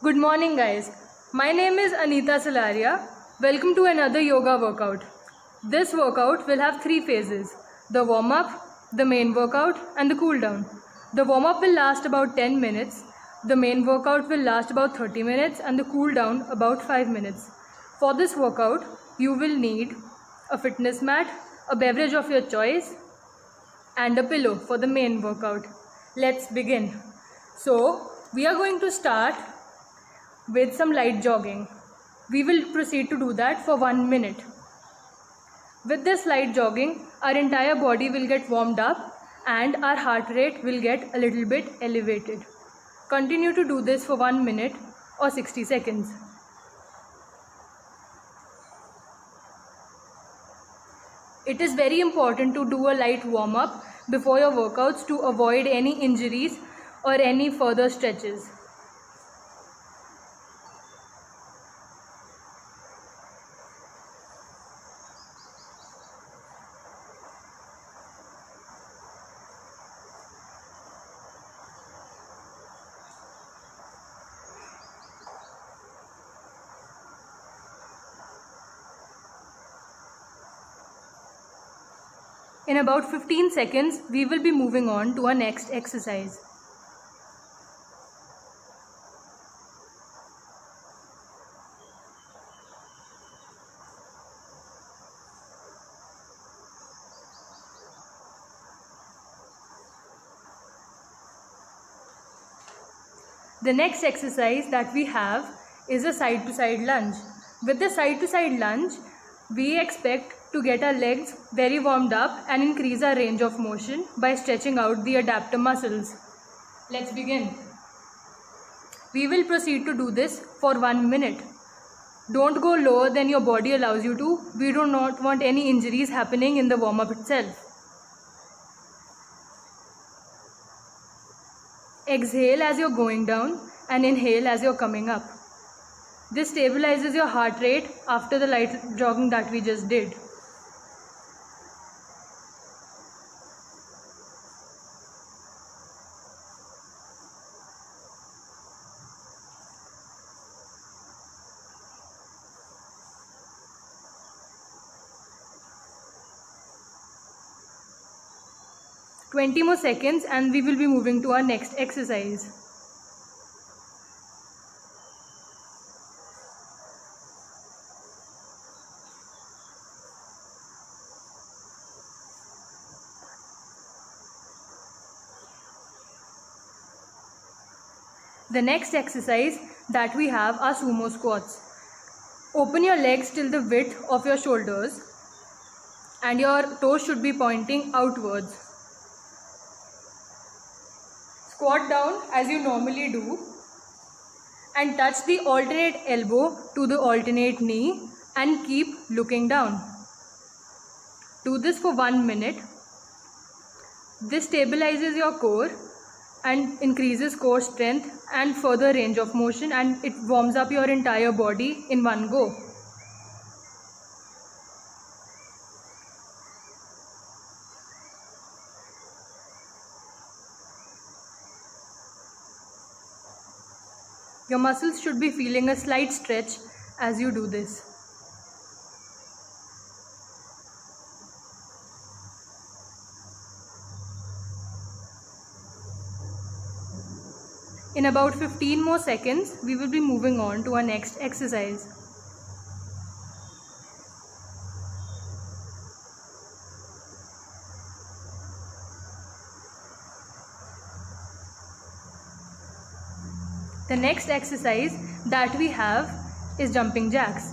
Good morning, guys. My name is Anita Salaria. Welcome to another yoga workout. This workout will have 3 phases: the warm up, the main workout, and the cool down. The warm up will last about 10 minutes, the main workout will last about 30 minutes, and the cool down about 5 minutes. For this workout, you will need a fitness mat, a beverage of your choice, and a pillow for the main workout. Let's begin. So, we are going to start with some light jogging. We will proceed to do that for 1 minute. With this light jogging, our entire body will get warmed up and our heart rate will get a little bit elevated. Continue to do this for 1 minute or 60 seconds. It is very important to do a light warm up before your workouts to avoid any injuries or any further stretches. In about 15 seconds, we will be moving on to our next exercise. The next exercise that we have is a side-to-side lunge. With the side-to-side lunge, we expect to get our legs very warmed up and increase our range of motion by stretching out the adductor muscles. Let's begin. We will proceed to do this for 1 minute. Don't go lower than your body allows you to. We do not want any injuries happening in the warm-up itself. Exhale as you're going down and inhale as you're coming up. This stabilizes your heart rate after the light jogging that we just did. "20 more seconds and we will be moving to our next exercise. The next exercise that we have are sumo squats. Open your legs till the width of your shoulders and your toes should be pointing outwards. Squat down as you normally do and touch the alternate elbow to the alternate knee and keep looking down. Do this for 1 minute. This stabilizes your core and increases core strength and further range of motion, and it warms up your entire body in one go. Your muscles should be feeling a slight stretch as you do this. In about 15 more seconds, we will be moving on to our next exercise. The next exercise that we have is jumping jacks.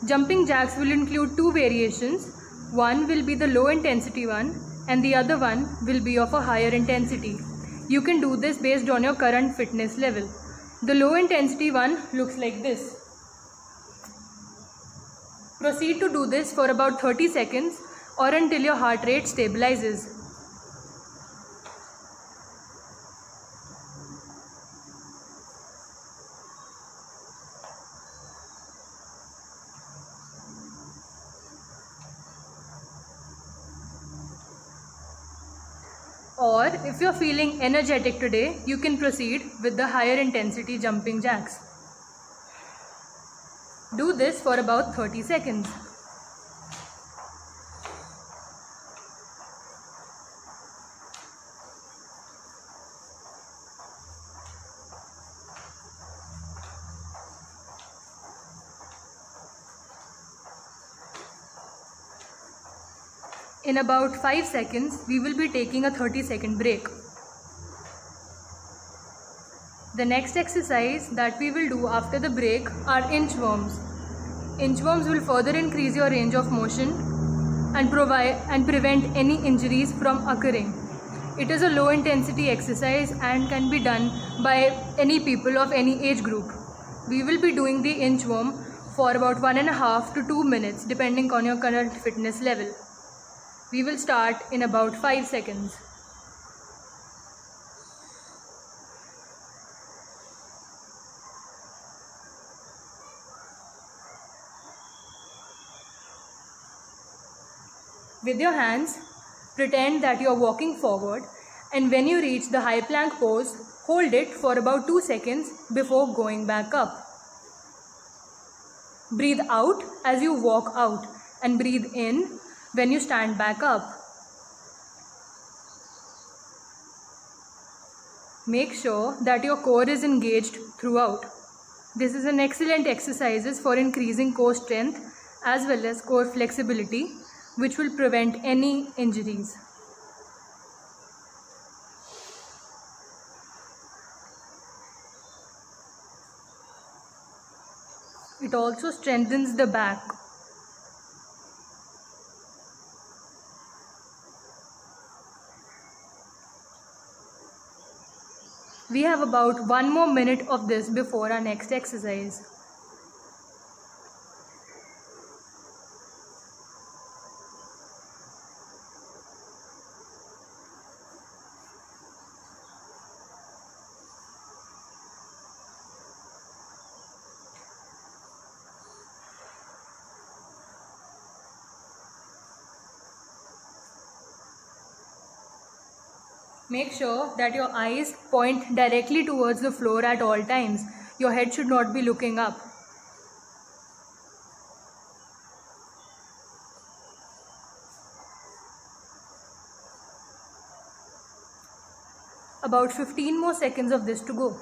Jumping jacks will include 2 variations. One will be the low intensity one and the other one will be of a higher intensity. You can do this based on your current fitness level. The low intensity one looks like this. Proceed to do this for about 30 seconds or until your heart rate stabilizes. Or if you're feeling energetic today, you can proceed with the higher intensity jumping jacks. Do this for about 30 seconds. In about 5 seconds, we will be taking a 30-second break. The next exercise that we will do after the break are inchworms. Inchworms will further increase your range of motion and prevent any injuries from occurring. It is a low intensity exercise and can be done by any people of any age group. We will be doing the inchworm for about 1.5 to 2 minutes depending on your current fitness level. We will start in about 5 seconds. With your hands, pretend that you are walking forward, and when you reach the high plank pose, hold it for about 2 seconds before going back up. Breathe out as you walk out and breathe in when you stand back up. Make sure that your core is engaged throughout. This is an excellent exercise for increasing core strength as well as core flexibility, which will prevent any injuries. It also strengthens the back. We have about 1 more minute of this before our next exercise. Make sure that your eyes point directly towards the floor at all times. Your head should not be looking up. About 15 more seconds of this to go.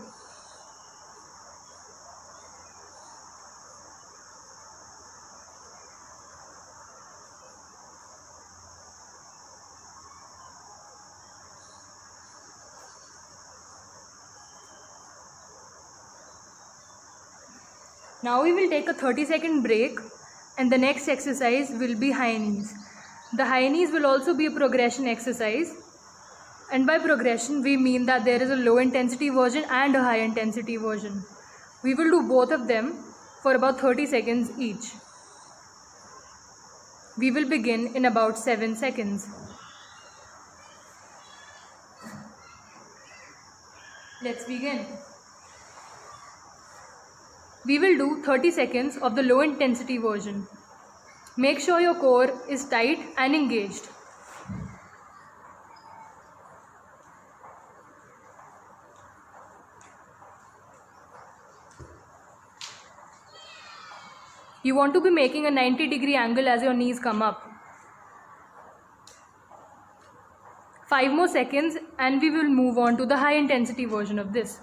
Now we will take a 30-second break, and the next exercise will be high knees. The high knees will also be a progression exercise, and by progression we mean that there is a low intensity version and a high intensity version. We will do both of them for about 30 seconds each. We will begin in about 7 seconds. Let's begin. We will do 30 seconds of the low intensity version. Make sure your core is tight and engaged. You want to be making a 90-degree angle as your knees come up. 5 more seconds and we will move on to the high intensity version of this.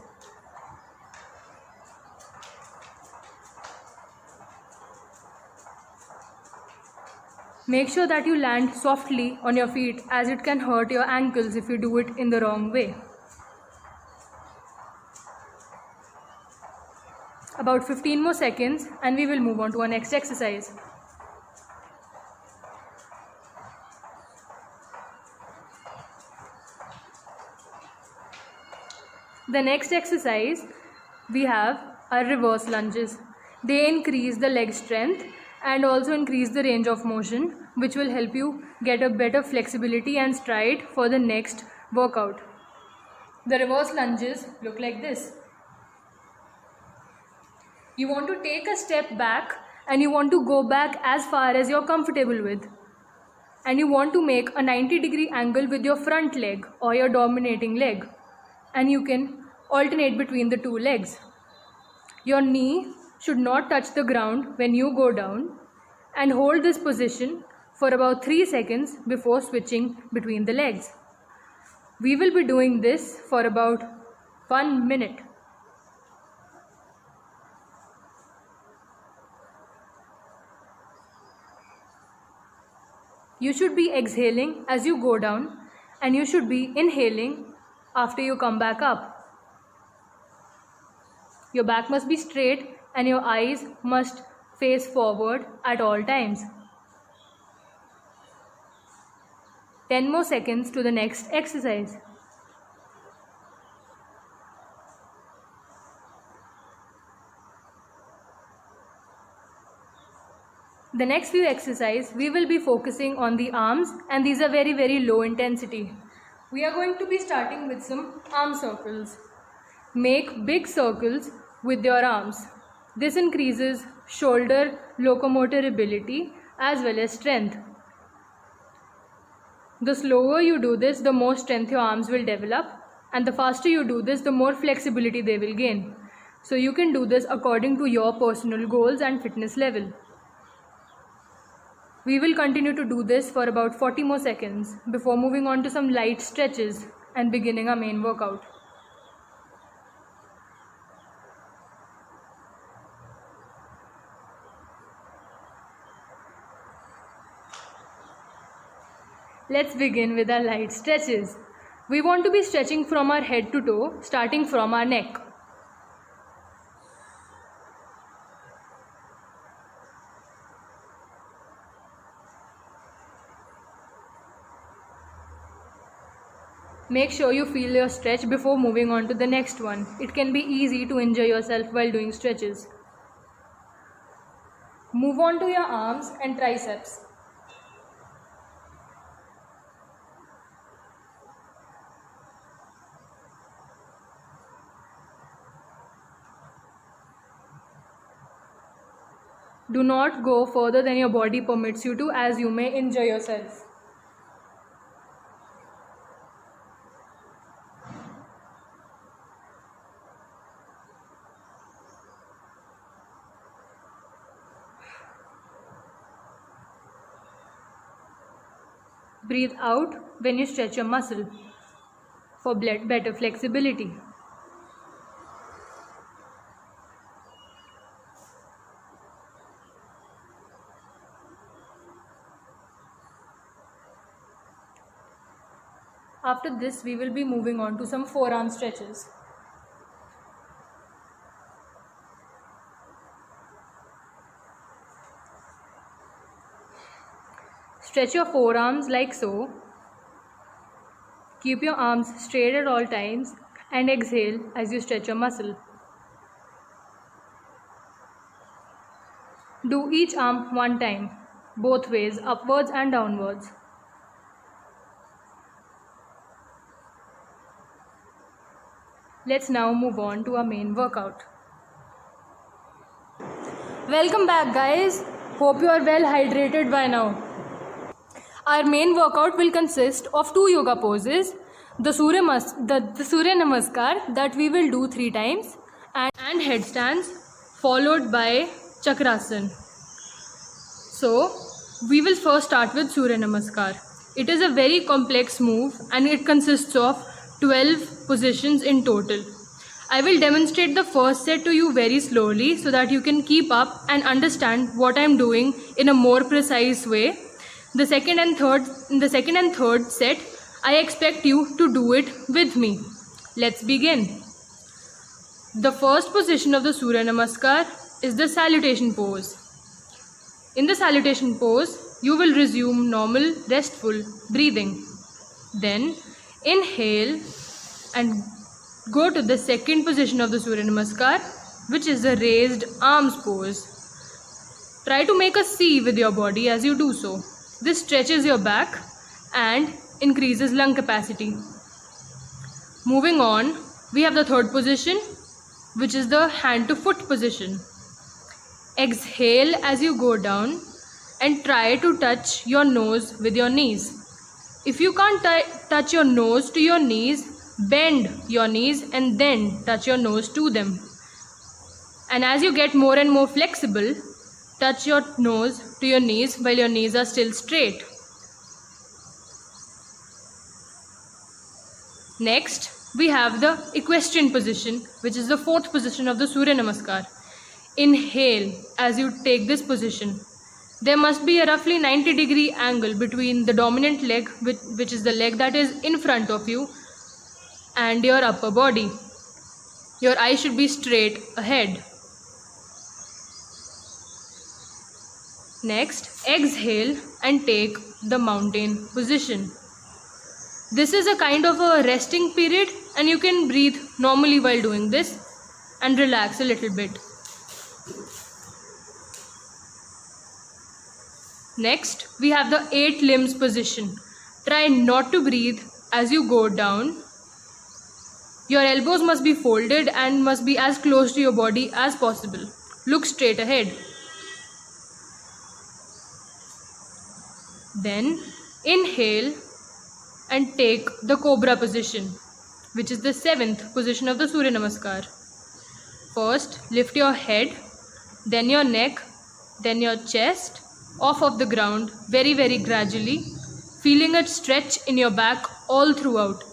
Make sure that you land softly on your feet, as it can hurt your ankles if you do it in the wrong way. About 15 more seconds and we will move on to our next exercise. The next exercise we have are reverse lunges. They increase the leg strength and also increase the range of motion, which will help you get a better flexibility and stride for the next workout. The reverse lunges look like this. You want to take a step back and you want to go back as far as you're comfortable with. And you want to make a 90-degree angle with your front leg or your dominating leg. And you can alternate between the two legs. Your knee should not touch the ground when you go down, and hold this position for about 3 seconds before switching between the legs. We will be doing this for about 1 minute. You should be exhaling as you go down, and you should be inhaling after you come back up. Your back must be straight and your eyes must face forward at all times. 10 more seconds to the next exercise. The next few exercises we will be focusing on the arms, and these are very low intensity. We are going to be starting with some arm circles. Make big circles with your arms. This increases shoulder locomotor ability as well as strength. The slower you do this, the more strength your arms will develop, and the faster you do this, the more flexibility they will gain. So you can do this according to your personal goals and fitness level. We will continue to do this for about 40 more seconds before moving on to some light stretches and beginning our main workout. Let's begin with our light stretches. We want to be stretching from our head to toe, starting from our neck. Make sure you feel your stretch before moving on to the next one. It can be easy to injure yourself while doing stretches. Move on to your arms and triceps. Do not go further than your body permits you to, as you may injure yourself. Breathe out when you stretch your muscle for better flexibility. After this, we will be moving on to some forearm stretches. Stretch your forearms like so. Keep your arms straight at all times and exhale as you stretch your muscle. Do each arm one time, both ways, upwards and downwards. Let's now move on to our main workout. Welcome back, guys. Hope you are well hydrated by now. Our main workout will consist of 2 yoga poses, the Surya Namaskar that we will do 3 times, and headstands followed by Chakrasan. So, we will first start with Surya Namaskar. It is a very complex move and it consists of 12 positions in total. I will demonstrate the first set to you very slowly so that you can keep up and understand what I am doing in a more precise way. The second and third set, I expect you to do it with me. Let's begin. The first position of the Surya Namaskar is the salutation pose. In the salutation pose, you will resume normal, restful breathing. Then inhale and go to the second position of the Surya Namaskar, which is the raised arms pose. Try to make a C with your body as you do so. This stretches your back and increases lung capacity. Moving on, we have the third position, which is the hand to foot position. Exhale as you go down and try to touch your nose with your knees. If you can't touch your nose to your knees, bend your knees and then touch your nose to them. And as you get more and more flexible, touch your nose to your knees while your knees are still straight. Next, we have the equestrian position, which is the fourth position of the Surya Namaskar. Inhale as you take this position. There must be a roughly 90-degree angle between the dominant leg, which is the leg that is in front of you, and your upper body. Your eyes should be straight ahead. Next, exhale and take the mountain position. This is a kind of a resting period, and you can breathe normally while doing this and relax a little bit. Next, we have the 8 limbs position. Try not to breathe as you go down. Your elbows must be folded and must be as close to your body as possible. Look straight ahead. Then inhale and take the cobra position, which is the 7th position of the Surya Namaskar. First, lift your head, then your neck, then your chest off of the ground very, very gradually, feeling a stretch in your back all throughout.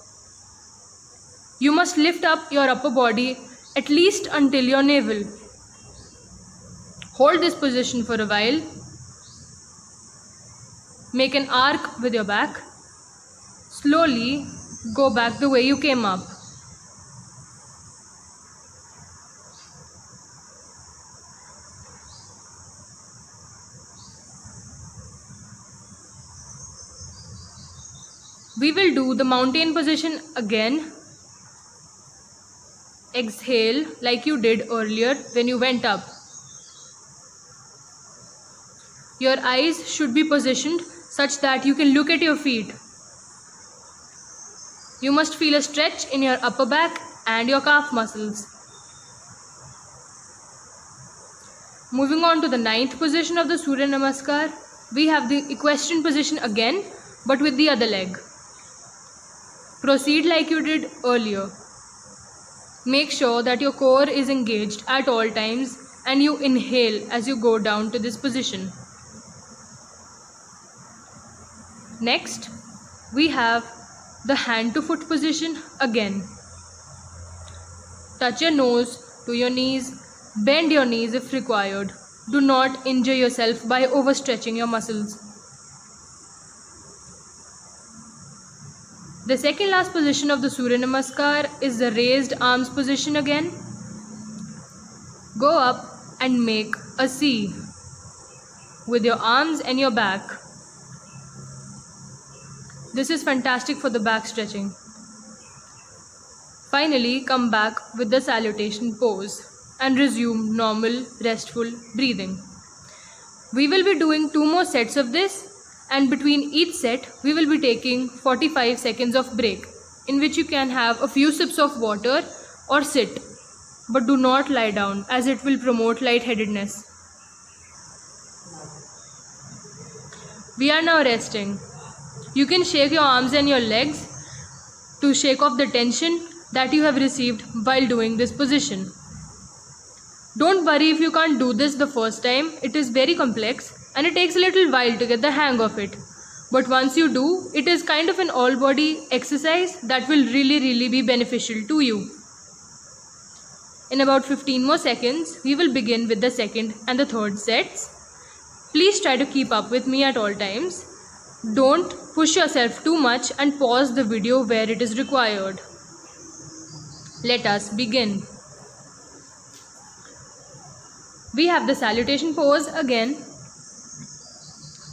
You must lift up your upper body at least until your navel. Hold this position for a while. Make an arc with your back. Slowly go back the way you came up. We will do the mountain position again. Exhale like you did earlier when you went up. Your eyes should be positioned such that you can look at your feet. You must feel a stretch in your upper back and your calf muscles. Moving on to the 9th position of the Surya Namaskar, we have the equestrian position again, but with the other leg. Proceed like you did earlier. Make sure that your core is engaged at all times and you inhale as you go down to this position. Next, we have the hand to foot position again. Touch your nose to your knees, bend your knees if required. Do not injure yourself by overstretching your muscles. The second last position of the Surya Namaskar is the raised arms position again. Go up and make a C with your arms and your back. This is fantastic for the back stretching. Finally, come back with the salutation pose and resume normal, restful breathing. We will be doing 2 more sets of this, and between each set, we will be taking 45 seconds of break, in which you can have a few sips of water or sit, but do not lie down as it will promote lightheadedness. We are now resting. You can shake your arms and your legs to shake off the tension that you have received while doing this position. Don't worry if you can't do this the first time. It is very complex and it takes a little while to get the hang of it. But once you do, it is kind of an all-body exercise that will really be beneficial to you. In about 15 more seconds, we will begin with the second and the third sets. Please try to keep up with me at all times. Don't push yourself too much and pause the video where it is required. Let us begin. We have the salutation pose again.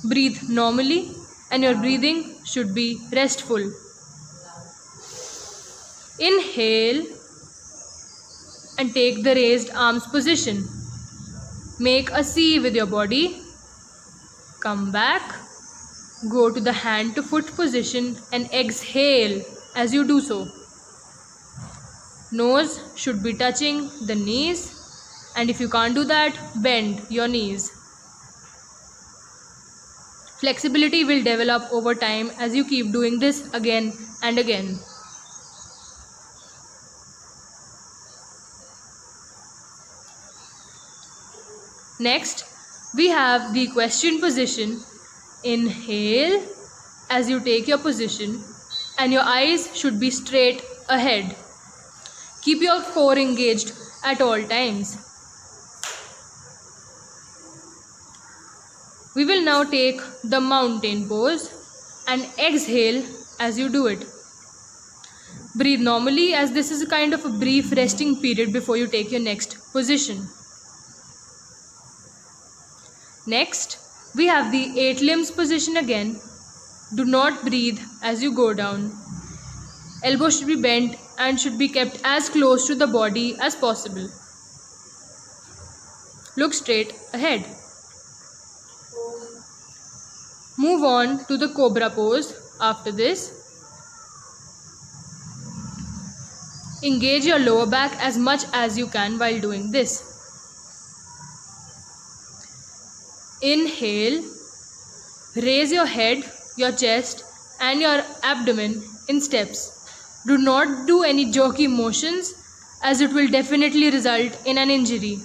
Breathe normally and your breathing should be restful. Inhale and take the raised arms position. Make a C with your body. Come back. Go to the hand to foot position and exhale as you do so. Nose should be touching the knees, and if you can't do that, bend your knees. Flexibility will develop over time as you keep doing this again and again. Next, we have the equestrian position. Inhale as you take your position, and your eyes should be straight ahead. Keep your core engaged at all times. We will now take the mountain pose and exhale as you do it. Breathe normally, as this is a kind of a brief resting period before you take your next position. Next, we have the 8 limbs position again. Do not breathe as you go down. Elbows should be bent and should be kept as close to the body as possible. Look straight ahead. Move on to the cobra pose after this. Engage your lower back as much as you can while doing this. Inhale, raise your head, your chest and your abdomen in steps. Do not do any jerky motions, as it will definitely result in an injury.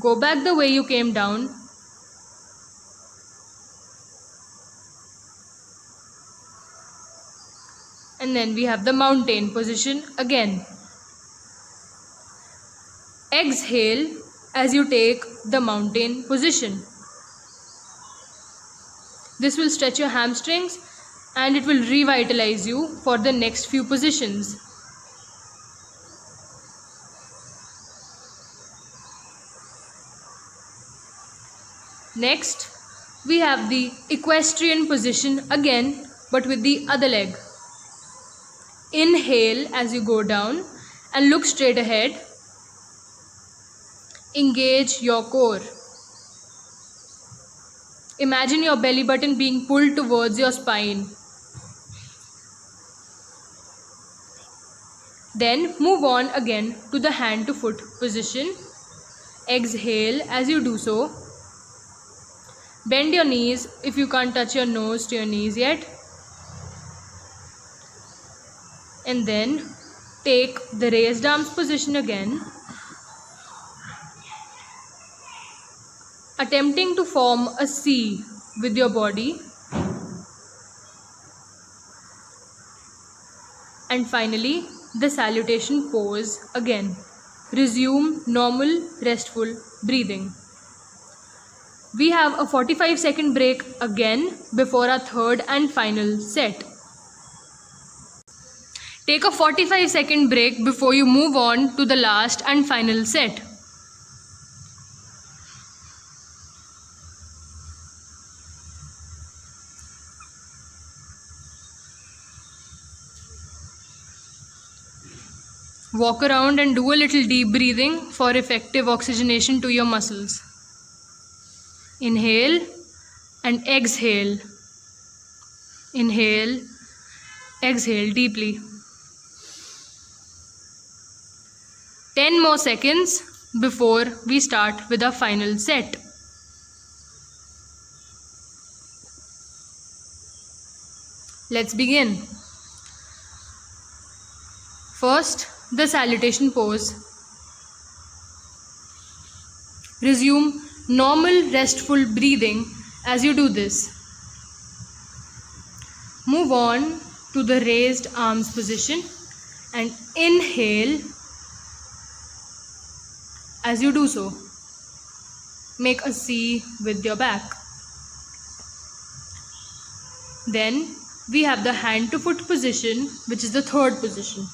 Go back the way you came down. And then we have the mountain position again. Exhale as you take the mountain position. This will stretch your hamstrings and it will revitalize you for the next few positions. Next, we have the equestrian position again, but with the other leg. Inhale as you go down and look straight ahead. Engage your core. Imagine your belly button being pulled towards your spine. Then move on again to the hand to foot position. Exhale as you do so. Bend your knees if you can't touch your nose to your knees yet. And then take the raised arms position again. Attempting to form a C with your body. And finally, the salutation pose again. Resume normal, restful breathing. We have a 45-second break again before our third and final set. Take a 45-second break before you move on to the last and final set. Walk around and do a little deep breathing for effective oxygenation to your muscles. Inhale and exhale. Inhale, exhale deeply. 10 more seconds before we start with our final set. Let's begin. First, the salutation pose. Resume normal, restful breathing as you do this. Move on to the raised arms position and inhale as you do so. Make a C with your back. Then we have the hand to foot position, which is the third position.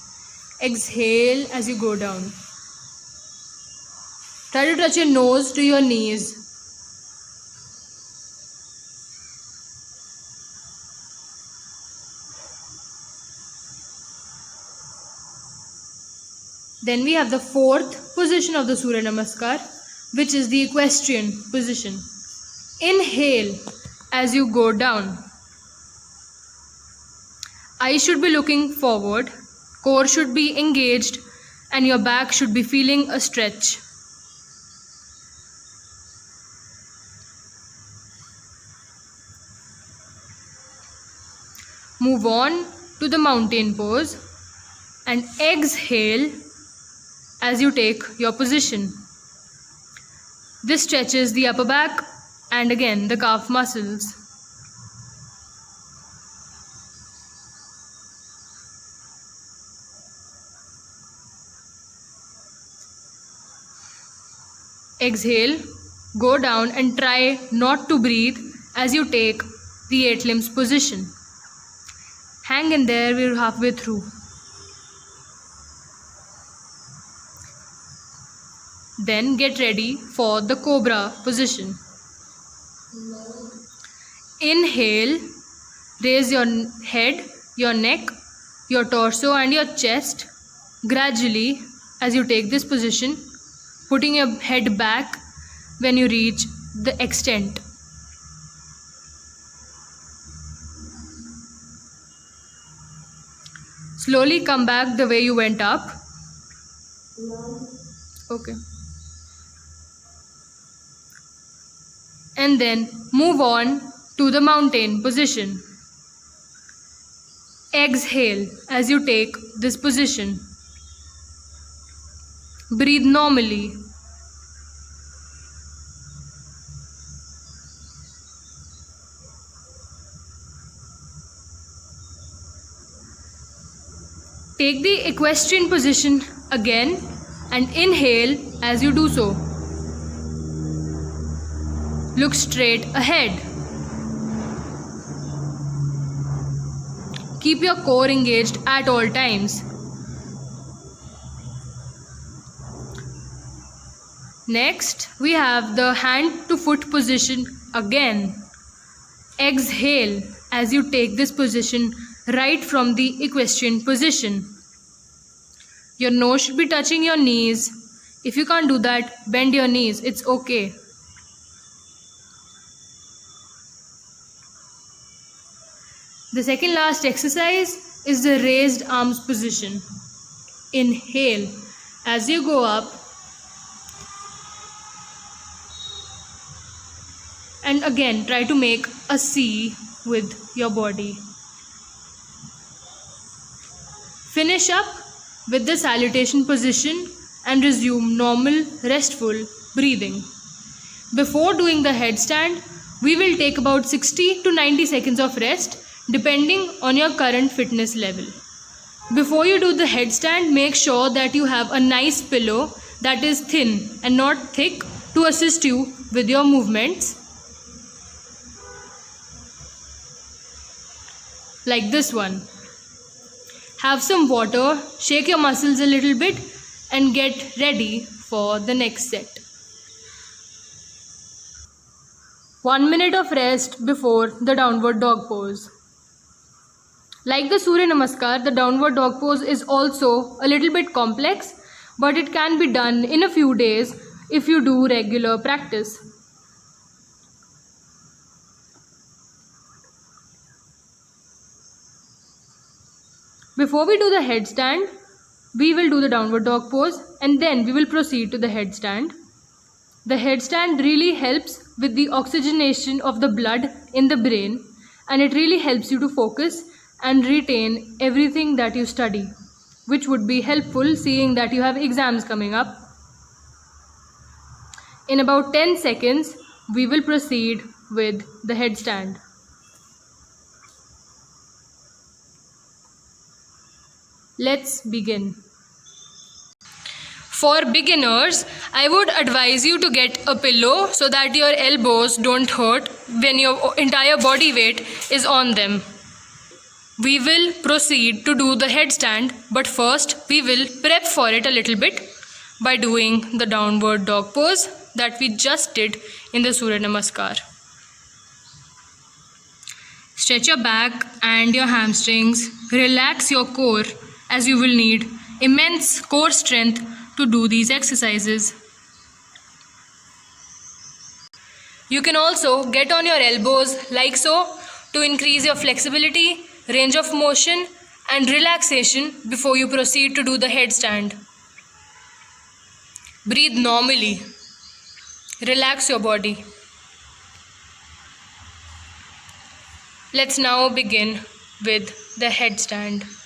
Exhale as you go down. Try to touch your nose to your knees. Then we have the fourth position of the Surya Namaskar, which is the equestrian position. Inhale as you go down. Eyes should be looking forward, core should be engaged, and your back should be feeling a stretch. Move on to the mountain pose and exhale as you take your position. This stretches the upper back and again the calf muscles. Exhale, go down and try not to breathe as you take the 8 limbs position. Hang in there, we're halfway through. Then get ready for the cobra position. Inhale, raise your head, your neck, your torso and your chest gradually as you take this position, putting your head back when you reach the extent. Slowly come back the way you went up. Okay. And then move on to the mountain position. Exhale as you take this position. Breathe normally. Take the equestrian position again and inhale as you do so. Look straight ahead. Keep your core engaged at all times. Next, we have the hand to foot position again. Exhale as you take this position right from the equestrian position. Your nose should be touching your knees. If you can't do that, bend your knees. It's okay. The second last exercise is the raised arms position. Inhale as you go up and again try to make a C with your body. Finish up with the salutation position and resume normal, restful breathing. Before doing the headstand, we will take about 60 to 90 seconds of rest depending on your current fitness level. Before you do the headstand, make sure that you have a nice pillow that is thin and not thick to assist you with your movements. Like this one. Have some water, shake your muscles a little bit and get ready for the next set. 1 minute of rest before the downward dog pose. Like the Surya Namaskar, the downward dog pose is also a little bit complex, but it can be done in a few days if you do regular practice. Before we do the headstand, we will do the downward dog pose and then we will proceed to the headstand. The headstand really helps with the oxygenation of the blood in the brain, and it really helps you to focus and retain everything that you study, which would be helpful seeing that you have exams coming up. In about 10 seconds, we will proceed with the headstand. Let's begin. For beginners, I would advise you to get a pillow so that your elbows don't hurt when your entire body weight is on them. We will proceed to do the headstand, but first we will prep for it a little bit by doing the downward dog pose that we just did in the Surya Namaskar. Stretch your back and your hamstrings. Relax your core as you will need immense core strength to do these exercises. You can also get on your elbows like so to increase your flexibility, range of motion and relaxation before you proceed to do the headstand. Breathe normally. Relax your body. Let's now begin with the headstand.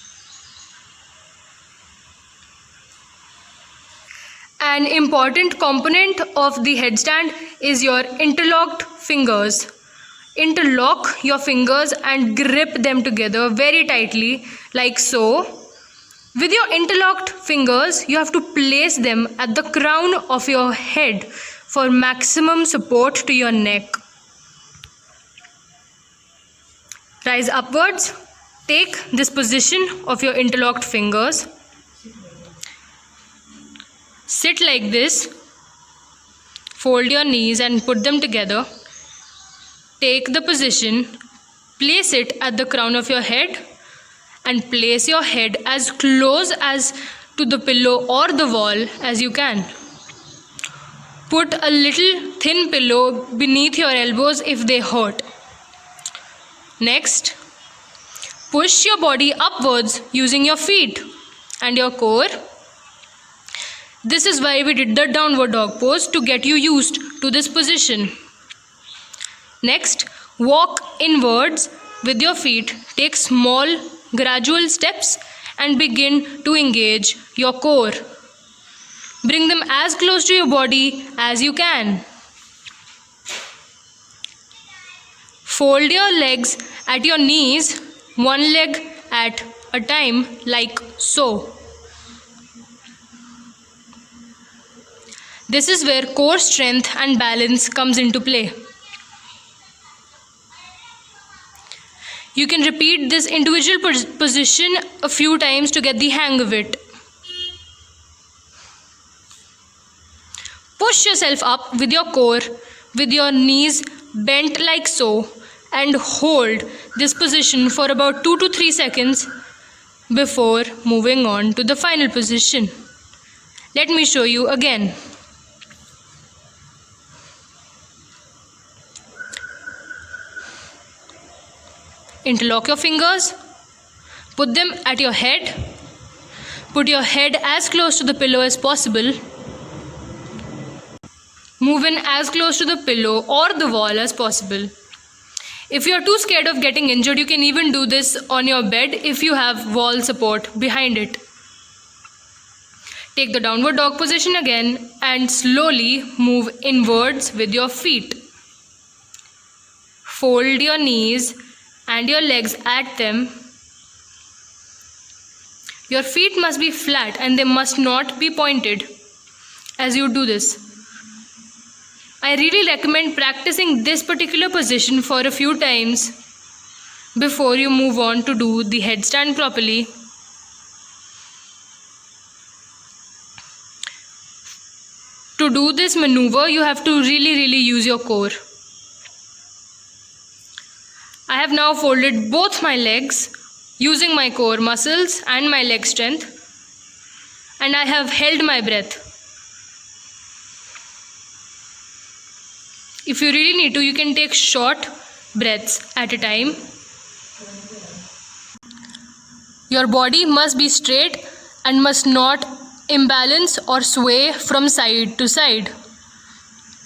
An important component of the headstand is your interlocked fingers. Interlock your fingers and grip them together very tightly, like so. With your interlocked fingers, you have to place them at the crown of your head for maximum support to your neck. Rise upwards. Take this position of your interlocked fingers. Sit like this. Fold your knees and put them together. Take the position. Place it at the crown of your head and place your head as close as to the pillow or the wall as you can. Put a little thin pillow beneath your elbows if they hurt. Next, push your body upwards using your feet and your core. This is why we did the downward dog pose, to get you used to this position. Next, walk inwards with your feet. Take small, gradual steps and begin to engage your core. Bring them as close to your body as you can. Fold your legs at your knees, one leg at a time, like so. This is where core strength and balance comes into play. You can repeat this individual position a few times to get the hang of it. Push yourself up with your core, with your knees bent like so, and hold this position for about 2 to 3 seconds before moving on to the final position. Let me show you again. Interlock your fingers, put them at your head, put your head as close to the pillow as possible, move in as close to the pillow or the wall as possible. If you are too scared of getting injured, you can even do this on your bed if you have wall support behind it. Take the downward dog position again and slowly move inwards with your feet. Fold your knees and your legs at them. Your feet must be flat and they must not be pointed as you do this. I really recommend practicing this particular position for a few times before you move on to do the headstand properly. To do this maneuver, you have to really use your core. I have now folded both my legs using my core muscles and my leg strength, and I have held my breath. If you really need to, you can take short breaths at a time. Your body must be straight and must not imbalance or sway from side to side.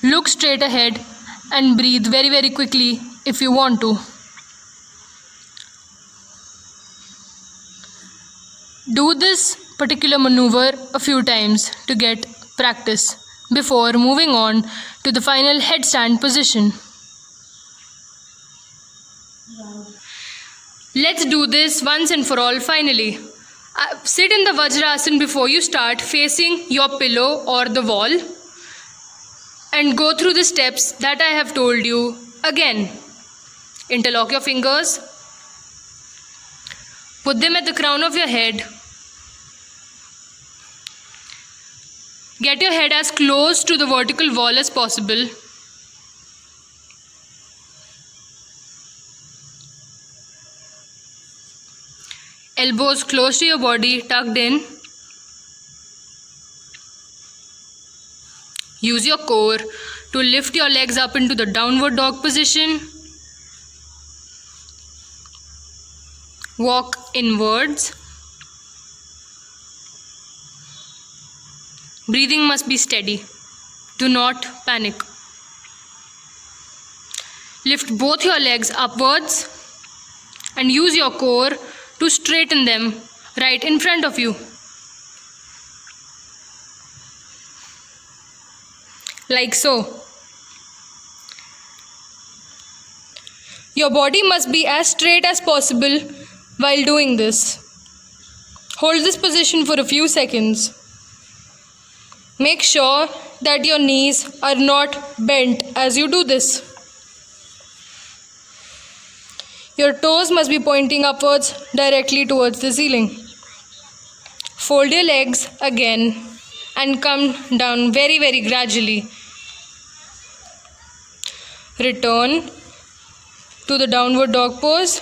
Look straight ahead and breathe very quickly if you want to. Do this particular maneuver a few times to get practice before moving on to the final headstand position. Let's do this once and for all finally. Sit in the Vajrasana before you start, facing your pillow or the wall, and go through the steps that I have told you again. Interlock your fingers. Put them at the crown of your head. Get your head as close to the vertical wall as possible. Elbows close to your body, tucked in. Use your core to lift your legs up into the downward dog position. Walk inwards. Breathing must be steady. Do not panic. Lift both your legs upwards and use your core to straighten them right in front of you. like so. Your body must be as straight as possible while doing this. Hold this position for a few seconds. Make sure that your knees are not bent as you do this. Your toes must be pointing upwards directly towards the ceiling. Fold your legs again and come down very, very gradually. Return to the downward dog pose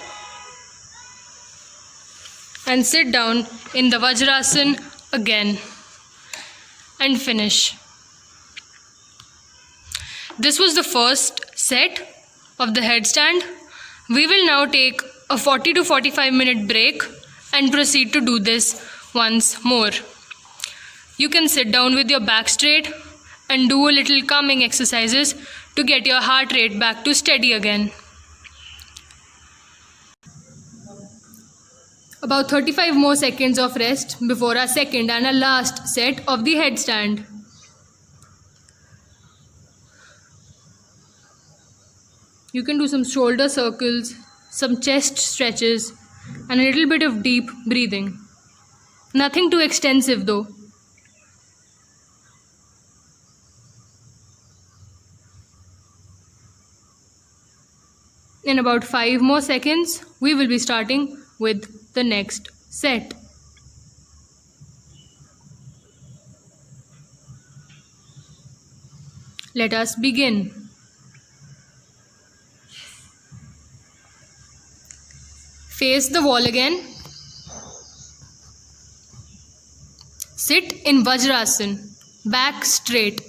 and sit down in the Vajrasana again and finish. This was the first set of the headstand. We will now take a 40 to 45 minute break and proceed to do this once more. You can sit down with your back straight and do a little calming exercises to get your heart rate back to steady again. About 35 more seconds of rest before our second and our last set of the headstand. You can do some shoulder circles, some chest stretches, and a little bit of deep breathing. Nothing too extensive though. In about 5 more seconds, we will be starting with the next set. Let us begin. Face the wall again. Sit in Vajrasana, back straight.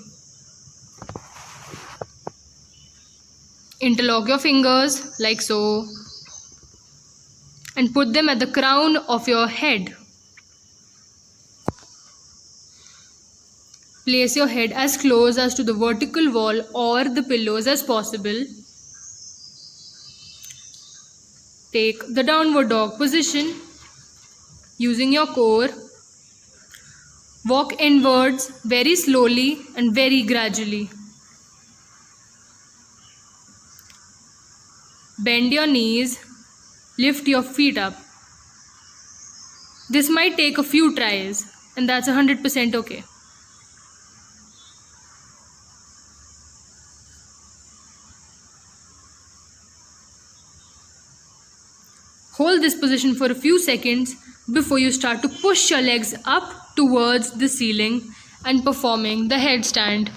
Interlock your fingers like so and put them at the crown of your head. Place your head as close as to the vertical wall or the pillows as possible. Take the downward dog position using your core. Walk inwards very slowly and very gradually. Bend your knees, lift your feet up. This might take a few tries, and that's 100% okay. Hold this position for a few seconds before you start to push your legs up towards the ceiling and performing the headstand.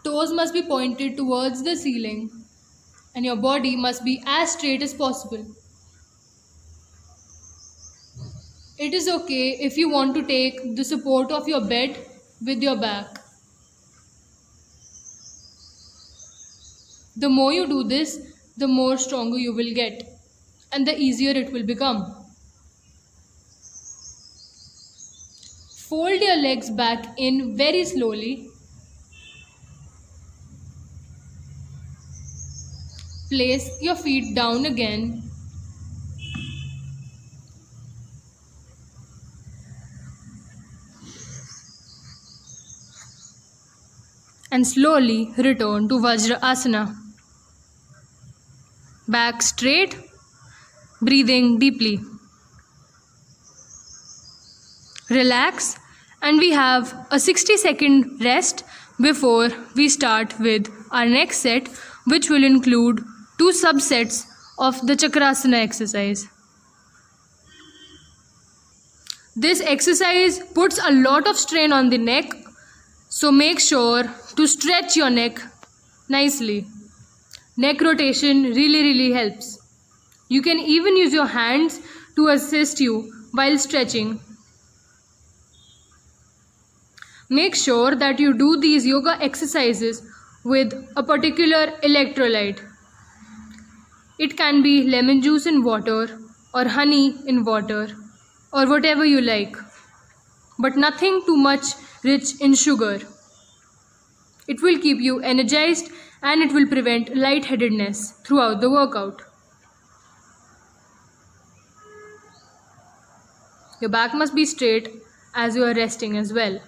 Toes must be pointed towards the ceiling and your body must be as straight as possible. It is okay if you want to take the support of your bed with your back. The more you do this, the more stronger you will get and the easier it will become. Fold your legs back in very slowly. Place your feet down again. And slowly return to Vajrasana. Back straight, breathing deeply. Relax, and we have a 60-second rest before we start with our next set, which will include 2 subsets of the Chakrasana exercise. This exercise puts a lot of strain on the neck, so make sure to stretch your neck nicely. Neck rotation really helps. You can even use your hands to assist you while stretching. Make sure that you do these yoga exercises with a particular electrolyte. It can be lemon juice in water or honey in water or whatever you like, but nothing too much rich in sugar. It will keep you energized and it will prevent lightheadedness throughout the workout. Your back must be straight as you are resting as well.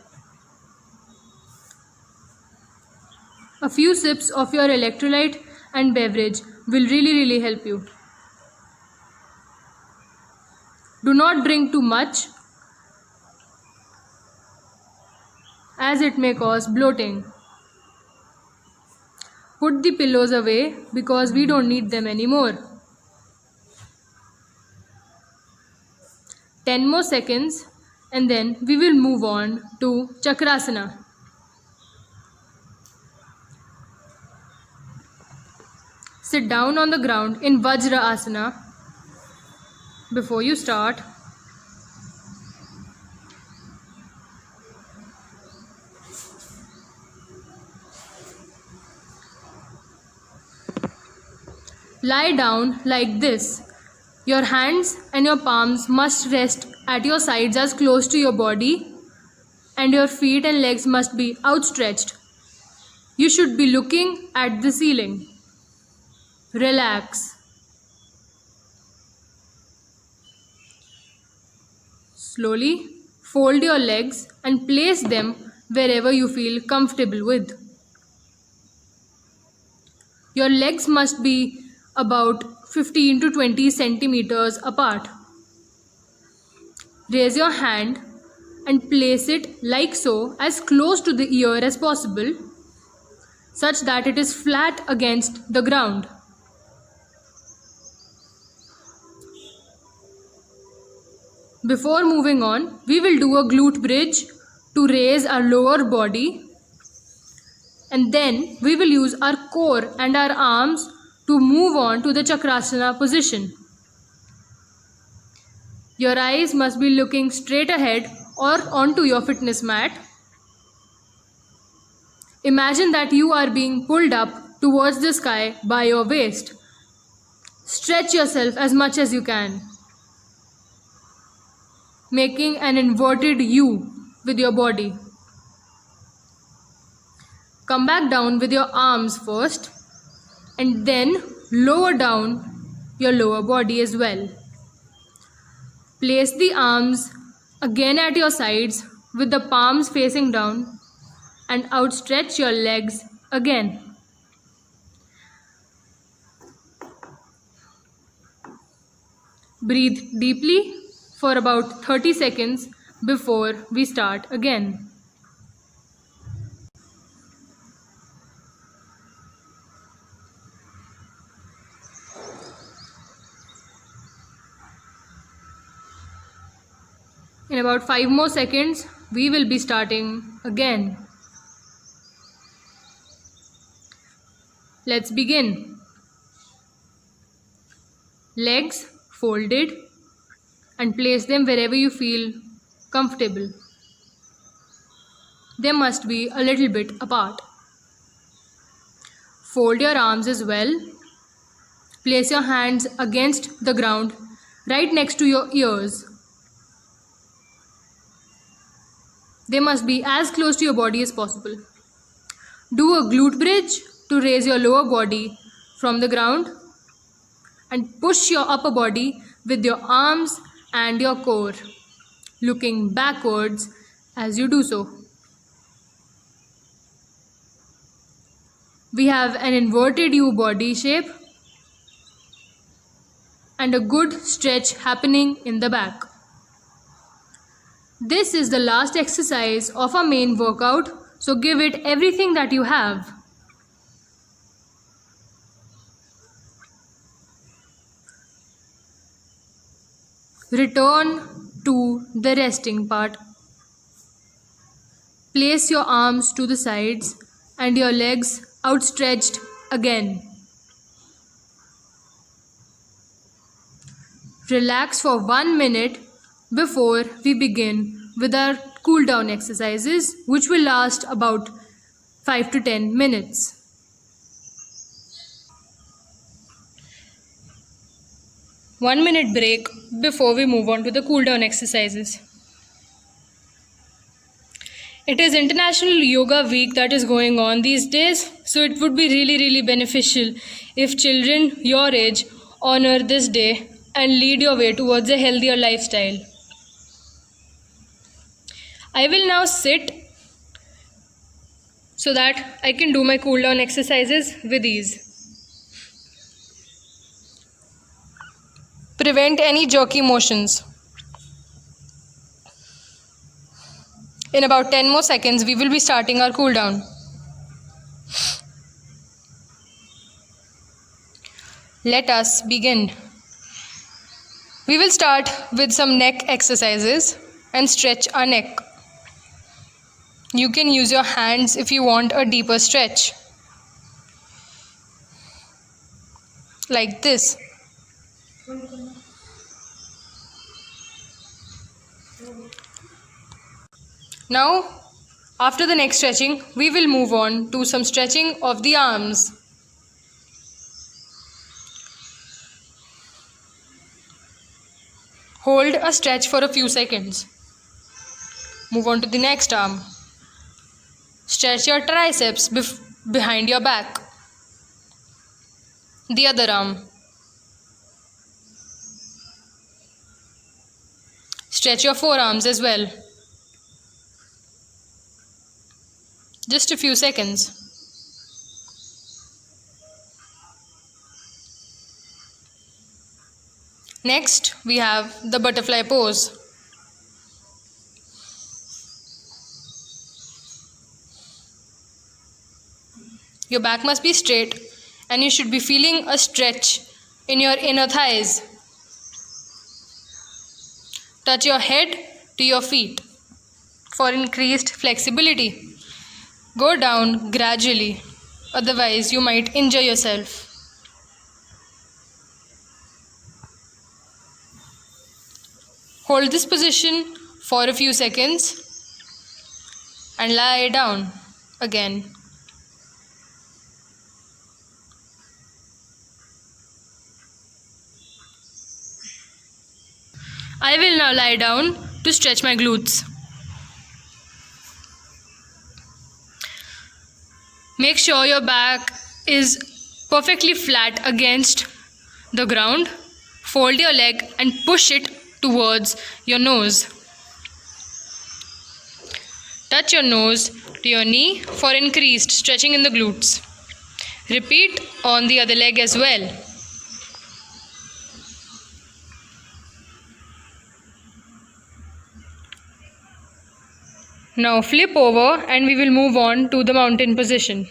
A few sips of your electrolyte and beverage will really help you. Do not drink too much as it may cause bloating. Put the pillows away because we don't need them anymore. 10 more seconds and then we will move on to Chakrasana. Sit down on the ground in Vajra Asana. Before you start, lie down like this. Your hands and your palms must rest at your sides as close to your body, and your feet and legs must be outstretched. You should be looking at the ceiling. Relax. Slowly fold your legs and place them wherever you feel comfortable with. Your legs must be about 15 to 20 centimeters apart. Raise your hand and place it like so, as close to the ear as possible, such that it is flat against the ground. Before moving on, we will do a glute bridge to raise our lower body, and then we will use our core and our arms to move on to the Chakrasana position. Your eyes must be looking straight ahead or onto your fitness mat. Imagine that you are being pulled up towards the sky by your waist. Stretch yourself as much as you can, making an inverted U with your body. Come back down with your arms first and then lower down your lower body as well. Place the arms again at your sides with the palms facing down and outstretch your legs again. Breathe deeply for about 30 seconds before we start again. In about 5 more seconds, we will be starting again. Let's begin. Legs folded and place them wherever you feel comfortable. They must be a little bit apart. Fold your arms as well. Place your hands against the ground right next to your ears. They must be as close to your body as possible. Do a glute bridge to raise your lower body from the ground and push your upper body with your arms and your core, looking backwards as you do so. We have an inverted U body shape and a good stretch happening in the back. This is the last exercise of our main workout, so give it everything that you have. Return to the resting part. Place your arms to the sides and your legs outstretched again. Relax for 1 minute before we begin with our cool down exercises, which will last about 5 to 10 minutes. One minute break before we move on to the cool down exercises. It is International Yoga Week that is going on these days, so it would be really beneficial if children your age honor this day and lead your way towards a healthier lifestyle. I will now sit so that I can do my cool down exercises with ease. Prevent any jerky motions. In about 10 more seconds, we will be starting our cool down. Let us begin. We will start with some neck exercises and stretch our neck. You can use your hands if you want a deeper stretch. Like this. Now, after the neck stretching, we will move on to some stretching of the arms. Hold a stretch for a few seconds. Move on to the next arm. Stretch your triceps behind your back. The other arm. Stretch your forearms as well. Just a few seconds. Next, we have the butterfly pose. Your back must be straight and you should be feeling a stretch in your inner thighs. Touch your head to your feet for increased flexibility. Go down gradually, otherwise you might injure yourself. Hold this position for a few seconds and lie down again. I will now lie down to stretch my glutes. Make sure your back is perfectly flat against the ground. Fold your leg and push it towards your nose. Touch your nose to your knee for increased stretching in the glutes. Repeat on the other leg as well. Now flip over and we will move on to the mountain position.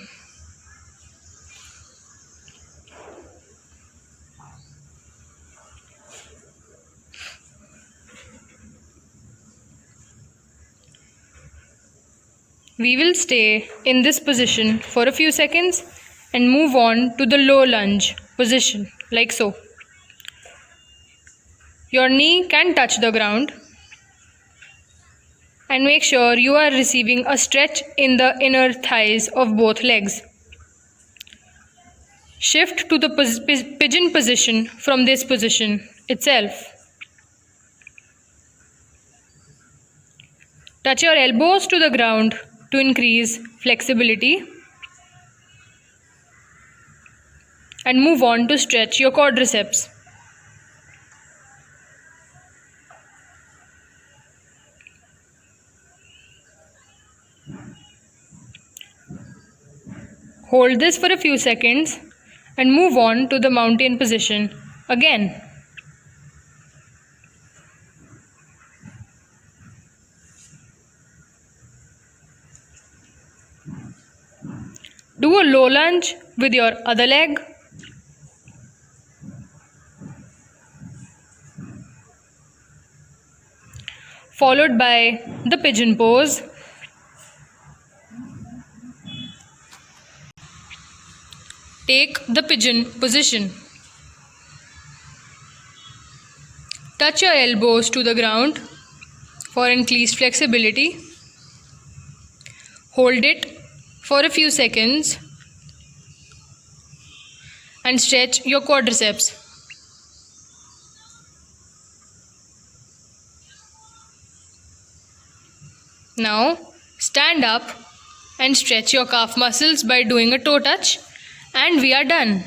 We will stay in this position for a few seconds and move on to the low lunge position, like so. Your knee can touch the ground. And make sure you are receiving a stretch in the inner thighs of both legs. Shift to the pigeon position from this position itself. Touch your elbows to the ground to increase flexibility. And move on to stretch your quadriceps. Hold this for a few seconds and move on to the mountain position again. Do a low lunge with your other leg. Followed by the pigeon pose. Take the pigeon position. Touch your elbows to the ground for increased flexibility. Hold it for a few seconds and stretch your quadriceps. Now Stand up and stretch your calf muscles by doing a toe touch, and we are done.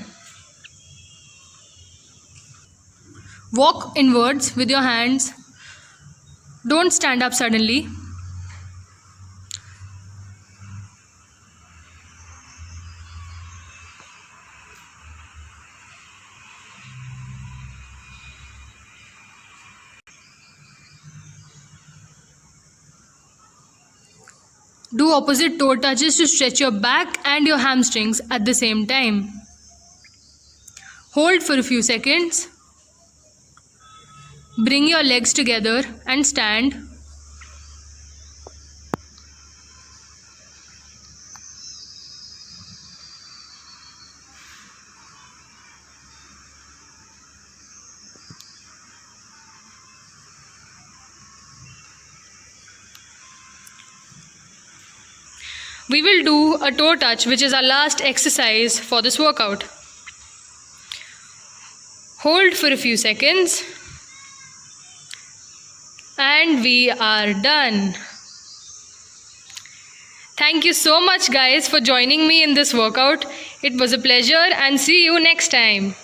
Walk inwards with your hands. Don't stand up suddenly. Do opposite toe touches to stretch your back and your hamstrings at the same time. Hold for a few seconds. Bring your legs together and stand. We will do a toe touch, which is our last exercise for this workout. Hold for a few seconds. And we are done. Thank you so much, guys, for joining me in this workout. It was a pleasure, and see you next time.